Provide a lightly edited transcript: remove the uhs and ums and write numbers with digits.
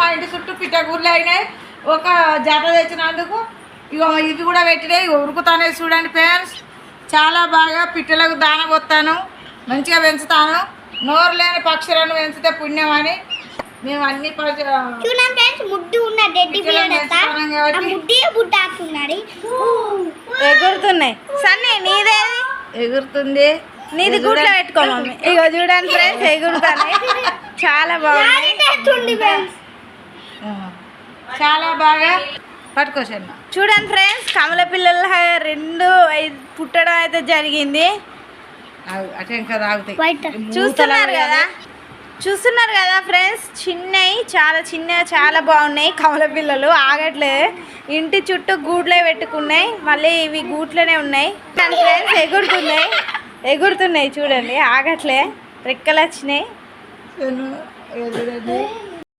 మా ఇంటి చుట్టూ పిట్టగూర్లు అయినాయి. ఒక జత తెచ్చినందుకు ఇగో ఇవి కూడా పెట్టినాయి. ఉరుకుతానే చూడండి ఫ్రెండ్స్. చాలా బాగా పిట్టలకు దాన పోతాను, మంచిగా పెంచుతాను. నోరు లేని పక్షులను పెంచితే పుణ్యం అని మేము అన్ని ఎగురుతున్నాయి. సన్నీ నీదేది ఎగురుతుంది. నీది గూట్లో పెట్టుకో మమ్మీ. ఇగో చూడండి ఫ్రెండ్స్ ఎగురుతాయి. చాలా బాగుంది. చాలా బాగా పట్టుకోసన్న. చూడండి ఫ్రెండ్స్ కమల పిల్లల 2 పుట్టడం అయితే జరిగింది. అటే ఇంకా తాగుతాయి. చూస్తున్నారు కదా ఫ్రెండ్స్. చిన్నవి చాలా బాగున్నాయి. కమల పిల్లలు ఆగట్లే. ఇంటి చుట్టూ గూడ్లే పెట్టుకున్నాయి. మళ్ళీ ఇవి గూట్లోనే ఉన్నాయి ఫ్రెండ్స్. ఎగురుతున్నాయి చూడండి. ఆగట్లే. రెక్కలు వచ్చినాయి.